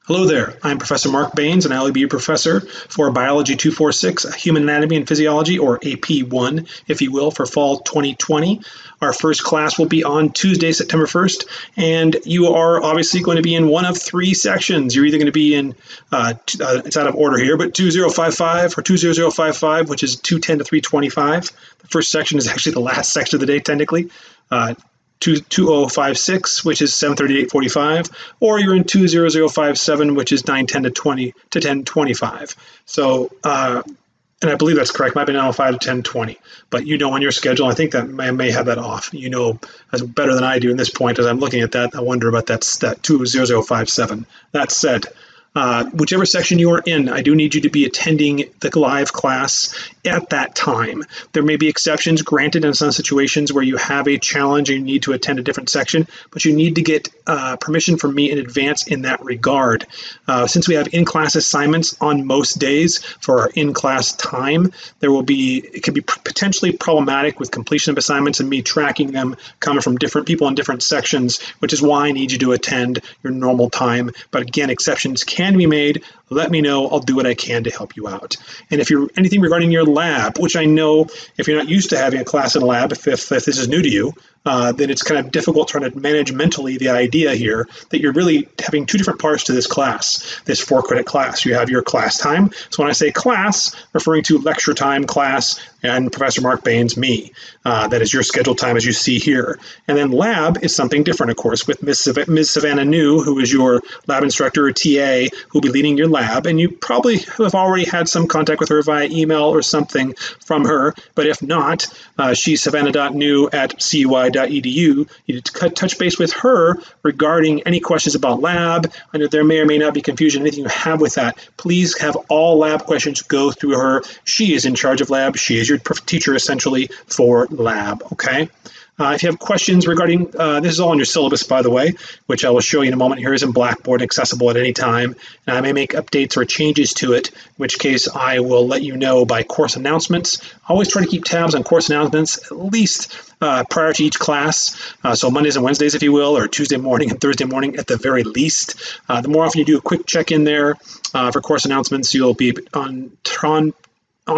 Hello there, I'm Professor Mark Baines, and I'll be your professor for Biology 246, Human Anatomy and Physiology, or AP1, if you will, for fall 2020. Our first class will be on Tuesday, September 1st, and you are obviously going to be in one of three sections. You're either going to be in, it's out of order here, but 2055 or 20055, which is 210 to 325. The first section is actually the last section of the day, technically. 2056, which is 7:30 to 8:45, or you're in 20057, which is 9:10 to 10:25. So, and I believe that's correct. Might be 9:05 to 10:20, but on your schedule. I think that I may have that off. As better than I do in this point as I'm looking at that. I wonder about that 20057. That said, whichever section you are in, I do need you to be attending the live class at that time. There may be exceptions granted in some situations where you have a challenge and you need to attend a different section, but you need to get permission from me in advance in that regard. Since we have in-class assignments on most days for our in-class time, it can be potentially problematic with completion of assignments and me tracking them coming from different people in different sections, which is why I need you to attend your normal time. But again, exceptions can be made. Let me know. I'll do what I can to help you out. And if you're anything regarding your lab, which I know if you're not used to having a class in a lab, if this is new to you, then it's kind of difficult trying to manage mentally the idea here that you're really having two different parts to this class, this 4-credit class. You have your class time. So when I say class, referring to lecture time, class, and Professor Mark Baines, me. That is your scheduled time as you see here. And then lab is something different, of course, with Ms. Savannah New, who is your lab instructor or TA, who will be leading your lab. And you probably have already had some contact with her via email or something from her. But if not, she's savannah.new@cui.edu. You need to touch base with her regarding any questions about lab. I know there may or may not be confusion, anything you have with that. Please have all lab questions go through her. She is in charge of lab. She is your teacher essentially for lab, okay? If you have questions regarding, this is all in your syllabus, by the way, which I will show you in a moment. Here is in Blackboard, accessible at any time. And I may make updates or changes to it, in which case I will let you know by course announcements. I always try to keep tabs on course announcements, at least prior to each class. So Mondays and Wednesdays, if you will, or Tuesday morning and Thursday morning at the very least. The more often you do a quick check-in there for course announcements, you'll be on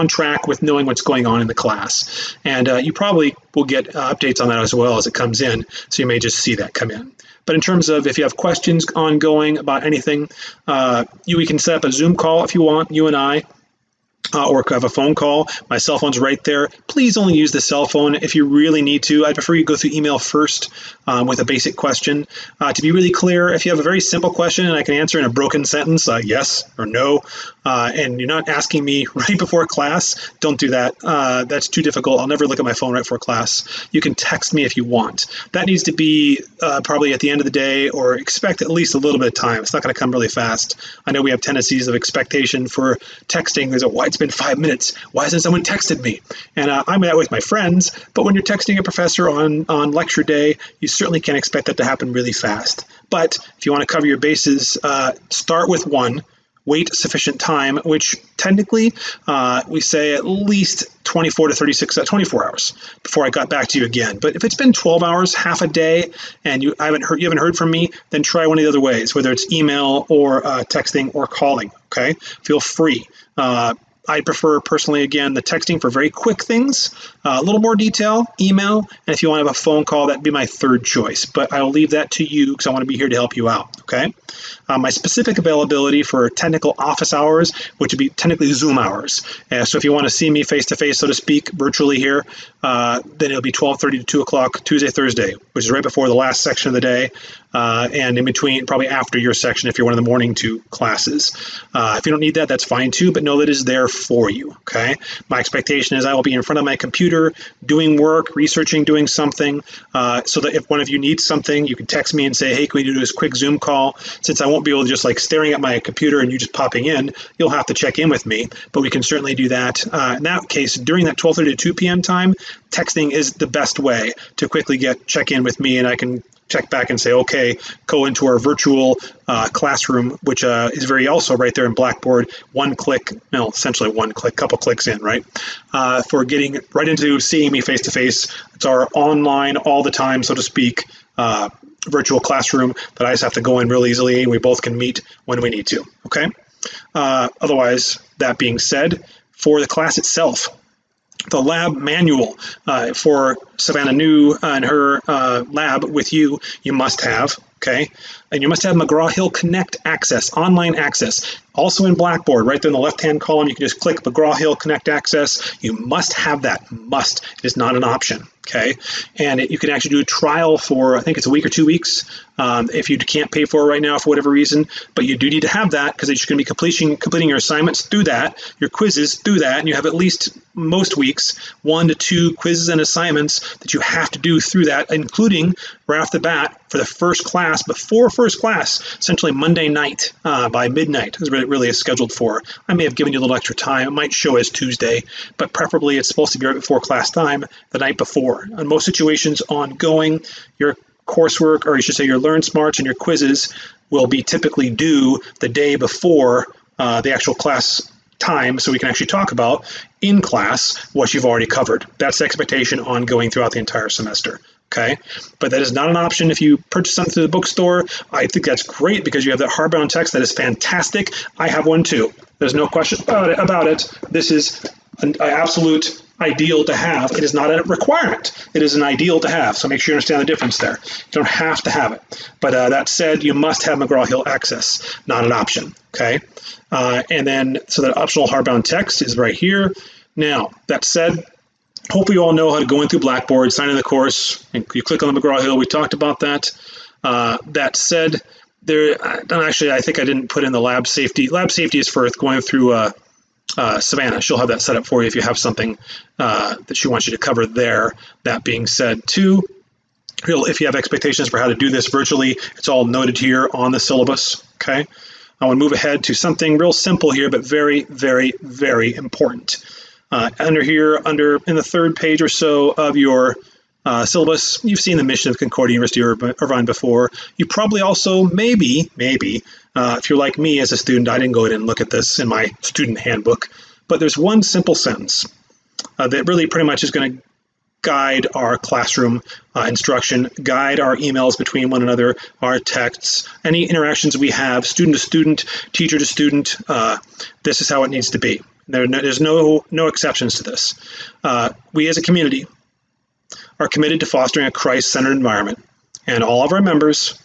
track with knowing what's going on in the class. And you probably will get updates on that as well as it comes in, so you may just see that come in. But in terms of if you have questions ongoing about anything, we can set up a Zoom call if you want, you and I, or have a phone call. My cell phone's right there. Please only use the cell phone if you really need to. I'd prefer you go through email first with a basic question. To be really clear, if you have a very simple question and I can answer in a broken sentence, yes or no, and you're not asking me right before class, don't do that. That's too difficult. I'll never look at my phone right before class. You can text me if you want. That needs to be probably at the end of the day, or expect at least a little bit of time. It's not going to come really fast. I know we have tendencies of expectation for texting. There's it's been 5 minutes. Why hasn't someone texted me? And I'm that with my friends, but when you're texting a professor on lecture day, you certainly can't expect that to happen really fast. But if you want to cover your bases, start with one, wait sufficient time, which technically we say at least 24 to 24 hours before I got back to you again. But if it's been 12 hours, half a day, and you haven't heard from me, then try one of the other ways, whether it's email or texting or calling, okay? Feel free. I prefer personally, again, the texting for very quick things, a little more detail, email, and if you want to have a phone call, that'd be my third choice. But I'll leave that to you because I want to be here to help you out, okay? My specific availability for technical office hours, which would be technically Zoom hours. So if you want to see me face-to-face, so to speak, virtually here, then it'll be 12:30 to 2 o'clock Tuesday, Thursday, which is right before the last section of the day, and in between, probably after your section if you're one of the morning 2 classes. If you don't need that, that's fine too, but know that it is there for you, okay? My expectation is I will be in front of my computer doing work, researching, doing something, so that if one of you needs something, you can text me and say, hey, can we do this quick Zoom call? Since I won't be able to just like staring at my computer and you just popping in, you'll have to check in with me, but we can certainly do that. In that case, during that 12:30 to 2 p.m. time, texting is the best way to quickly check in with me, and I can check back and say, okay, go into our virtual classroom, which is very also right there in Blackboard, one click, no, essentially one click, couple clicks in, right? For getting right into seeing me face to face. It's our online all the time, so to speak, virtual classroom that I just have to go in real easily, and we both can meet when we need to, okay? Otherwise, that being said, for the class itself, the lab manual for Savannah New and her lab with you, you must have, okay? And you must have McGraw-Hill Connect access, online access. Also in Blackboard, right there in the left-hand column, you can just click McGraw-Hill Connect access. You must have that, must. It is not an option, okay? And you can actually do a trial for, I think it's a week or 2 weeks, if you can't pay for it right now for whatever reason, but you do need to have that because you're going to be completing your assignments through that, your quizzes through that, and you have at least most weeks 1 to 2 quizzes and assignments that you have to do through that, including right off the bat for the first class, before first class, essentially Monday night by midnight is what it really is scheduled for. I may have given you a little extra time. It might show as Tuesday, but preferably it's supposed to be right before class time, the night before. In most situations, ongoing, your coursework, or you should say your Learn Smarts and your quizzes will be typically due the day before the actual class time, so we can actually talk about in class what you've already covered. That's the expectation ongoing throughout the entire semester. Okay, but that is not an option if you purchase something through the bookstore. I think that's great because you have that hardbound text that is fantastic. I have one too. There's no question about it. This is an absolute ideal to have. It is not a requirement. It is an ideal to have. So make sure you understand the difference there. You don't have to have it. But that said, you must have McGraw-Hill access, not an option. Okay, and then so that optional hardbound text is right here. Now that said, hopefully you all know how to go in through Blackboard, sign in the course, and you click on the McGraw-Hill. We talked about that. That said, I think I didn't put in the lab safety. Lab safety is for going through Savannah. She'll have that set up for you if you have something that she wants you to cover there. That being said, too, if you have expectations for how to do this virtually, it's all noted here on the syllabus. Okay, I want to move ahead to something real simple here, but very, very, very important. Under here, in the third page or so of your syllabus, you've seen the mission of Concordia University Irvine before. You probably also, maybe, if you're like me as a student, I didn't go in and look at this in my student handbook, but there's one simple sentence that really pretty much is going to guide our classroom instruction, guide our emails between one another, our texts, any interactions we have, student to student, teacher to student. This is how it needs to be. There's no exceptions to this. We as a community are committed to fostering a Christ-centered environment, and all of our members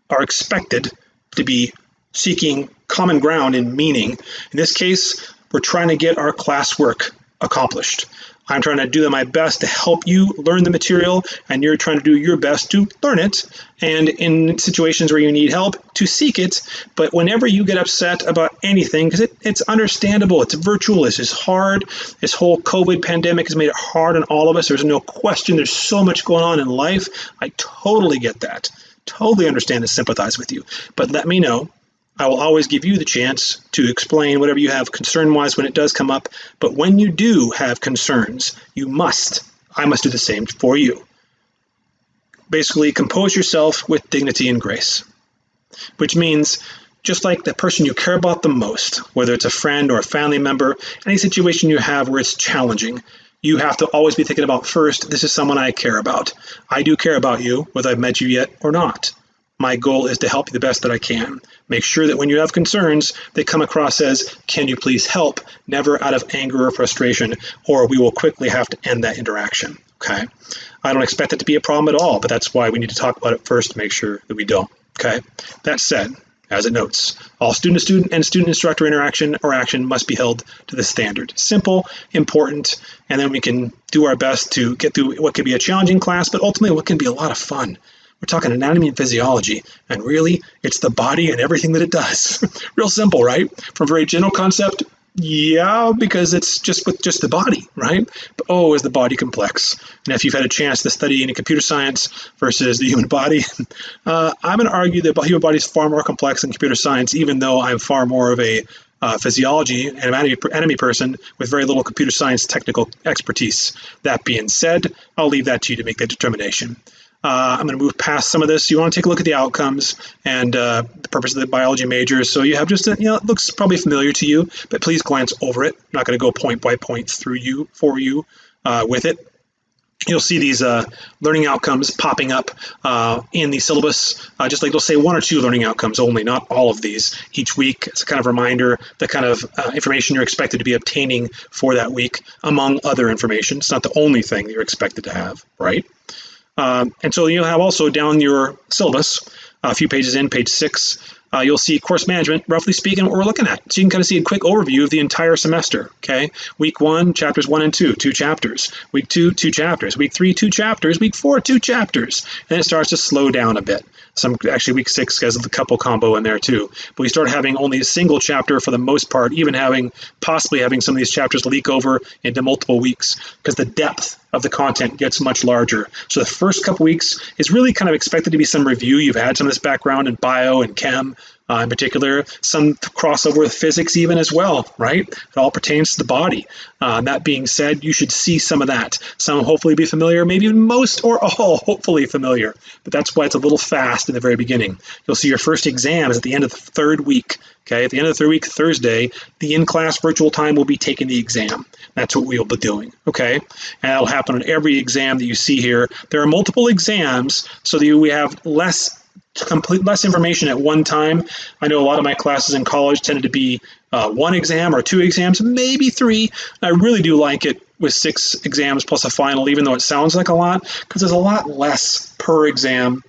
are expected to be seeking common ground in meaning. In this case, we're trying to get our classwork accomplished. I'm trying to do my best to help you learn the material, and you're trying to do your best to learn it, and in situations where you need help, to seek it. But whenever you get upset about anything, because it's understandable, it's virtual, this is hard, this whole COVID pandemic has made it hard on all of us, there's no question, there's so much going on in life. I totally get that, totally understand and sympathize with you, but let me know. I will always give you the chance to explain whatever you have concern-wise when it does come up. But when you do have concerns, I must do the same for you. Basically, compose yourself with dignity and grace, which means just like the person you care about the most, whether it's a friend or a family member, any situation you have where it's challenging, you have to always be thinking about first, this is someone I care about. I do care about you, whether I've met you yet or not. My goal is to help you the best that I can. Make sure that when you have concerns, they come across as, can you please help? Never out of anger or frustration, or we will quickly have to end that interaction. Okay? I don't expect it to be a problem at all, but that's why we need to talk about it first to make sure that we don't. Okay? That said, as it notes, all student-to-student and student-instructor interaction or action must be held to the standard. Simple, important, and then we can do our best to get through what could be a challenging class, but ultimately what can be a lot of fun. We're talking anatomy and physiology, and really, it's the body and everything that it does. Real simple, right? From a very general concept, yeah, because it's just with just the body, right? But oh, is the body complex? And if you've had a chance to study any computer science versus the human body, I'm going to argue that the human body is far more complex than computer science, even though I'm far more of a physiology and anatomy person with very little computer science technical expertise. That being said, I'll leave that to you to make that determination. I'm going to move past some of this. You want to take a look at the outcomes and the purpose of the biology majors. So you have just, it looks probably familiar to you, but please glance over it. I'm not going to go point by point through for you with it. you'll see these learning outcomes popping up in the syllabus, just like they'll say 1 or 2 learning outcomes only, not all of these each week. It's a kind of reminder, the kind of information you're expected to be obtaining for that week, among other information. It's not the only thing that you're expected to have, right? And so you'll have also down your syllabus, a few pages in, page 6, you'll see course management, roughly speaking, what we're looking at. So you can kind of see a quick overview of the entire semester, okay? Week 1, chapters 1 and 2, 2 chapters. Week 2, 2 chapters. Week 3, 2 chapters. Week 4, 2 chapters. And then it starts to slow down a bit. Actually, week 6 has the couple combo in there too. But we start having only a single chapter for the most part, even possibly having some of these chapters leak over into multiple weeks, because the depth of the content gets much larger. So the first couple weeks is really kind of expected to be some review. You've had some of this background in bio and chem, in particular, some crossover with physics even as well, right? It all pertains to the body. That being said, you should see some of that. Some hopefully be familiar, maybe most or all hopefully familiar, but that's why it's a little fast in the very beginning. You'll see your first exams at the end of the 3rd week. Okay, at the end of the 3rd week, Thursday, the in-class virtual time will be taking the exam. That's what we'll be doing, okay? And that'll happen on every exam that you see here. There are multiple exams, so that we have less information at one time. I know a lot of my classes in college tended to be 1 exam or 2 exams, maybe 3. I really do like it with 6 exams plus a final, even though it sounds like a lot, because there's a lot less per exam.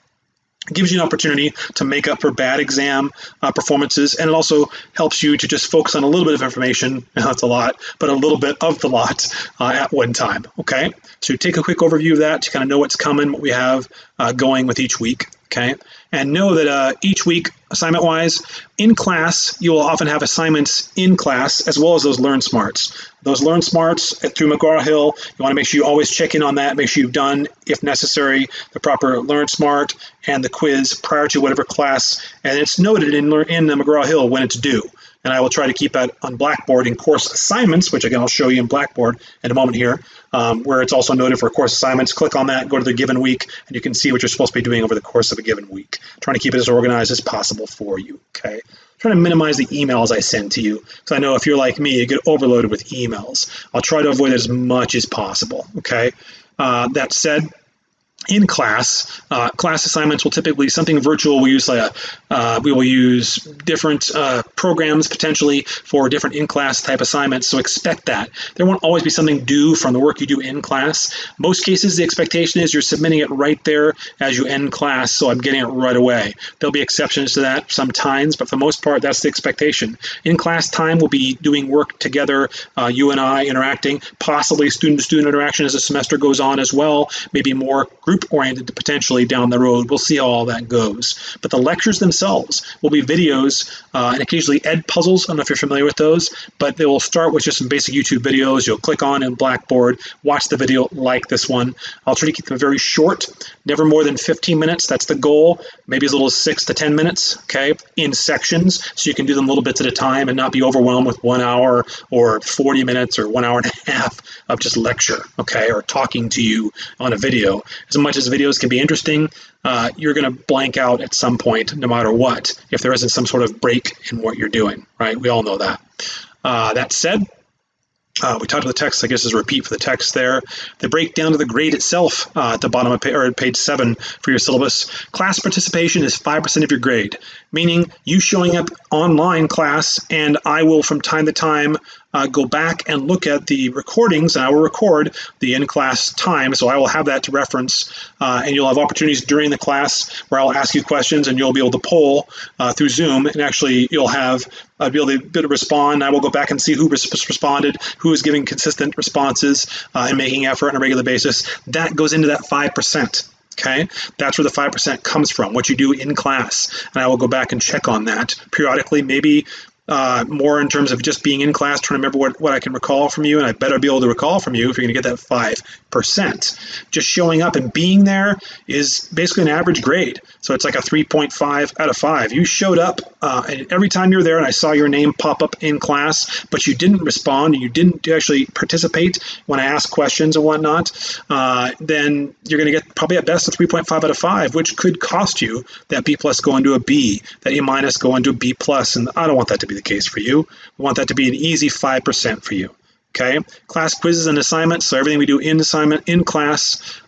It gives you an opportunity to make up for bad exam performances, and it also helps you to just focus on a little bit of information. That's a lot, but a little bit of the lot at one time, okay? So take a quick overview of that to kind of know what's coming, what we have going with each week, okay? And know that each week, assignment-wise, in class, you will often have assignments in class as well as those Learn Smarts. Those Learn Smarts through McGraw-Hill, you want to make sure you always check in on that, make sure you've done, if necessary, the proper Learn Smart and the quiz prior to whatever class, and it's noted in the McGraw-Hill when it's due. And I will try to keep that on Blackboard in course assignments, which again I'll show you in Blackboard in a moment here, where it's also noted for course assignments. Click on that, go to the given week, and you can see what you're supposed to be doing over the course of a given week. Trying to keep it as organized as possible for you, okay? Trying to minimize the emails I send to you, because I know if you're like me, you get overloaded with emails. I'll try to avoid it as much as possible, okay? That said, in class, class assignments will typically something virtual. We will use different programs potentially for different in-class type assignments. So expect that there won't always be something due from the work you do in class. Most cases, the expectation is you're submitting it right there as you end class. So I'm getting it right away. There'll be exceptions to that sometimes, but for the most part, that's the expectation. In class time, we'll be doing work together, you and I interacting, possibly student-to-student interaction as the semester goes on as well, maybe more group-oriented potentially down the road. We'll see how all that goes. But the lectures themselves will be videos and occasionally ed puzzles. I don't know if you're familiar with those, but they will start with just some basic YouTube videos. You'll click on in Blackboard, watch the video like this one. I'll try to keep them very short, never more than 15 minutes. That's the goal. Maybe as little as 6 to 10 minutes, okay, in sections, so you can do them little bits at a time and not be overwhelmed with 1 hour or 40 minutes or 1 hour and a half of just lecture, okay, or talking to you on a video. As much as videos can be interesting, you're going to blank out at some point, no matter what, if there isn't some sort of break in what you're doing, right? We all know that. That said, we talked about the text, I guess is a repeat for the text there. The breakdown of the grade itself at the bottom of page 7 for your syllabus. Class participation is 5% of your grade, meaning you showing up online class, and I will from time to time go back and look at the recordings, and I will record the in-class time, so I will have that to reference, and you'll have opportunities during the class where I'll ask you questions, and you'll be able to poll through Zoom, and actually you'll have be able to respond. I will go back and see who responded, who is giving consistent responses and making effort on a regular basis. That goes into that 5%. Okay, that's where the 5% comes from, what you do in class. And I will go back and check on that periodically, maybe more in terms of just being in class, trying to remember what I can recall from you, and I better be able to recall from you if you're going to get that 5%. Just showing up and being there is basically an average grade. So it's like a 3.5 out of 5. You showed up, and every time you're there and I saw your name pop up in class, but you didn't respond, and you didn't actually participate when I asked questions and whatnot, then you're going to get probably at best a 3.5 out of 5, which could cost you that B plus go into a B, that A minus go into a B plus, and I don't want that to be the case for you. We want that to be an easy 5% for you. Okay, class quizzes and assignments, so everything we do in assignment, in class,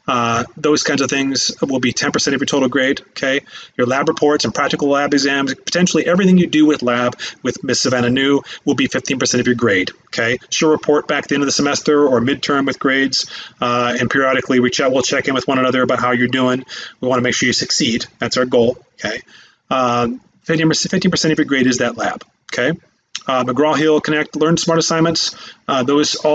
those kinds of things will be 10% of your total grade. Okay, your lab reports and practical lab exams, potentially everything you do with lab with Miss Savannah New will be 15% of your grade. Okay, she'll report back at the end of the semester or midterm with grades, and periodically we'll check in with one another about how you're doing. We want to make sure you succeed. That's our goal. Okay, 15% of your grade is that lab. Okay. McGraw-Hill Connect Learn Smart assignments, all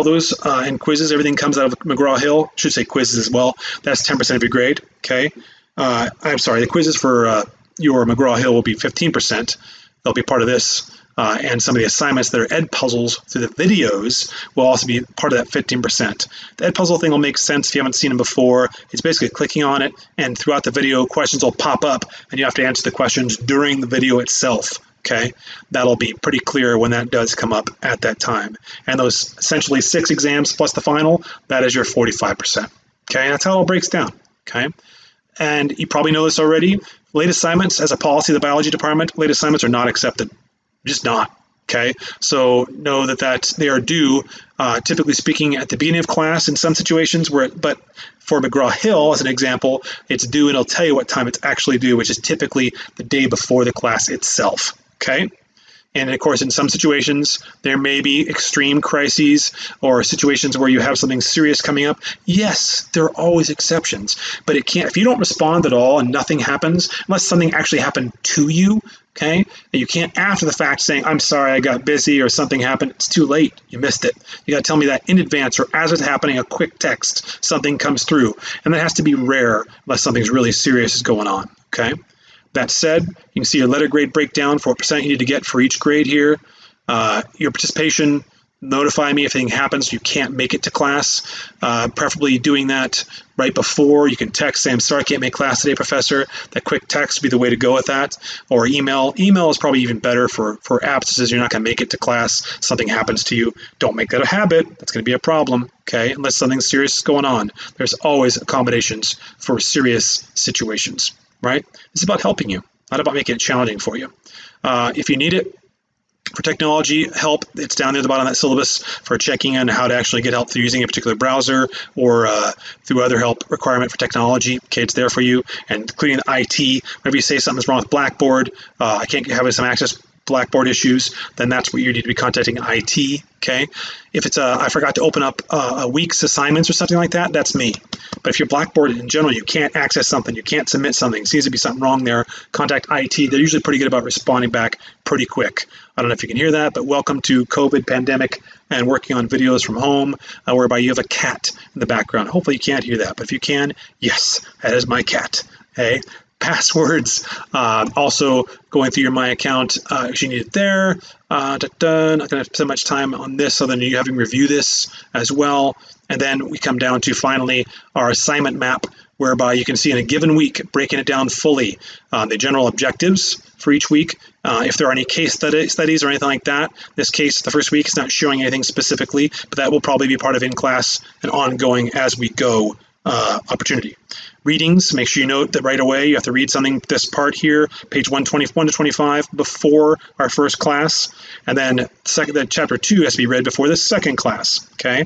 those and quizzes, everything comes out of McGraw-Hill. Should say quizzes as well. That's 10% of your grade. Okay, I'm sorry. The quizzes for your McGraw-Hill will be 15%. They'll be part of this, and some of the assignments that are ed puzzles through the videos will also be part of that 15%. The ed puzzle thing will make sense if you haven't seen them before. It's basically clicking on it, and throughout the video, questions will pop up, and you have to answer the questions during the video itself. Okay, that'll be pretty clear when that does come up at that time. And those essentially 6 exams plus the final, that is your 45%. Okay, that's how it all breaks down. Okay, and you probably know this already. Late assignments, as a policy of the biology department, late assignments are not accepted. Just not. Okay, so know that they are due, typically speaking, at the beginning of class in some situations, but for McGraw-Hill, as an example, it's due and it'll tell you what time it's actually due, which is typically the day before the class itself. Okay, and of course, in some situations, there may be extreme crises or situations where you have something serious coming up. Yes, there are always exceptions, but it can't. If you don't respond at all and nothing happens, unless something actually happened to you, okay, and you can't after the fact saying, "I'm sorry, I got busy" or something happened. It's too late. You missed it. You got to tell me that in advance, or as it's happening, a quick text, something comes through, and that has to be rare unless something's really serious is going on. Okay. That said, you can see your letter grade breakdown for what percent you need to get for each grade here. Your participation, notify me if anything happens you can't make it to class. Preferably doing that right before. You can text, say, "I'm sorry, I can't make class today, professor." That quick text would be the way to go with that. Or email. Email is probably even better for absences. You're not going to make it to class. Something happens to you. Don't make that a habit. That's going to be a problem, okay, unless something serious is going on. There's always accommodations for serious situations. Right? It's about helping you, not about making it challenging for you. If you need it for technology help, it's down there at the bottom of that syllabus for checking on how to actually get help through using a particular browser or through other help requirement for technology. Okay, it's there for you. And including IT, whenever you say something's wrong with Blackboard, I can't have some access Blackboard issues, then that's what you need to be contacting IT. Okay, if it's I forgot to open up a week's assignments or something like that, that's me. But if your Blackboard in general, you can't access something, you can't submit something, seems to be something wrong there, contact IT. They're usually pretty good about responding back pretty quick. I don't know if you can hear that, but welcome to COVID pandemic and working on videos from home, whereby you have a cat in the background. Hopefully you can't hear that, but if you can, yes, that is my cat. Hey. Passwords, also going through your My Account, if you need it there. Not going to spend much time on this other than you having review this as well. And then we come down to finally our assignment map, whereby you can see in a given week, breaking it down fully, the general objectives for each week. If there are any case studies or anything like that, this case, the first week is not showing anything specifically, but that will probably be part of in-class and ongoing as we go opportunity. Readings, make sure you note that right away you have to read something, this part here, page 121 to 25 before our first class, and then the chapter 2 has to be read before the second class. Okay,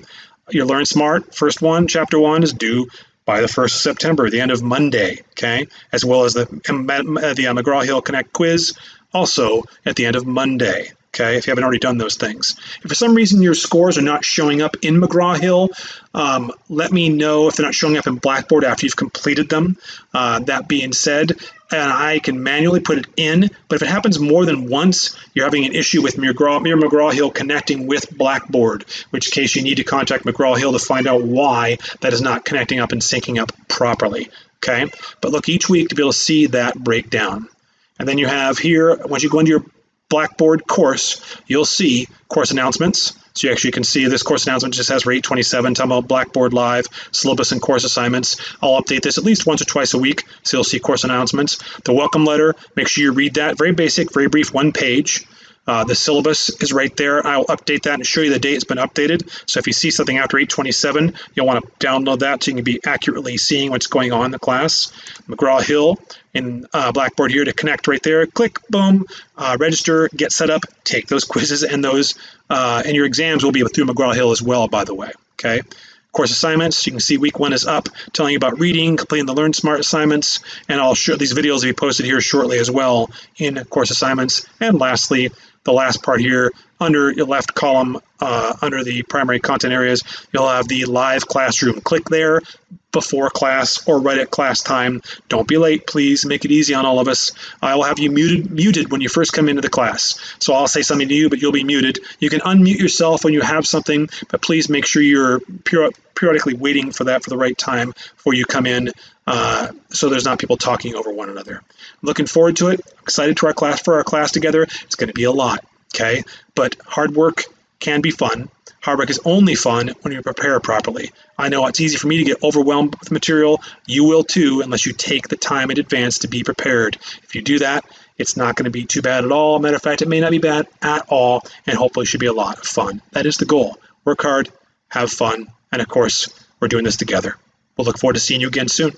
your Learn Smart, first one, chapter 1 is due by the 1st of September, the end of Monday. Okay, as well as the McGraw-Hill Connect quiz, also at the end of Monday. Okay, if you haven't already done those things. If for some reason your scores are not showing up in McGraw-Hill, let me know if they're not showing up in Blackboard after you've completed them. That being said, and I can manually put it in, but if it happens more than once, you're having an issue with your McGraw-Hill connecting with Blackboard, in which case you need to contact McGraw-Hill to find out why that is not connecting up and syncing up properly. Okay, but look each week to be able to see that breakdown. And then you have here, once you go into your Blackboard course, you'll see course announcements. So you actually can see this course announcement just has for 827 talking about Blackboard Live, syllabus and course assignments. I'll update this at least once or twice a week, so you'll see course announcements. The welcome letter, make sure you read that. Very basic, very brief, one page. The syllabus is right there. I'll update that and show you the date it's been updated. So if you see something after 8/27, you'll want to download that so you can be accurately seeing what's going on in the class. McGraw-Hill in Blackboard here to connect right there. Click, boom, register, get set up, take those quizzes, and your exams will be through McGraw-Hill as well, by the way. Okay. Course assignments, you can see week 1 is up, telling you about reading, completing the Learn Smart assignments, and I'll show these videos will be posted here shortly as well in course assignments. And lastly, the last part here, under your left column, under the primary content areas, you'll have the live classroom. Click there before class or right at class time. Don't be late, please. Make it easy on all of us. I will have you muted when you first come into the class. So I'll say something to you, but you'll be muted. You can unmute yourself when you have something, but please make sure you're periodically waiting for that for the right time before you come in, so there's not people talking over one another. I'm looking forward to it. Excited for our class together. It's going to be a lot, okay? But hard work can be fun. Hard work is only fun when you prepare properly. I know it's easy for me to get overwhelmed with material. You will too, unless you take the time in advance to be prepared. If you do that, it's not going to be too bad at all. Matter of fact, it may not be bad at all, and hopefully should be a lot of fun. That is the goal. Work hard, have fun, and of course, we're doing this together. We'll look forward to seeing you again soon.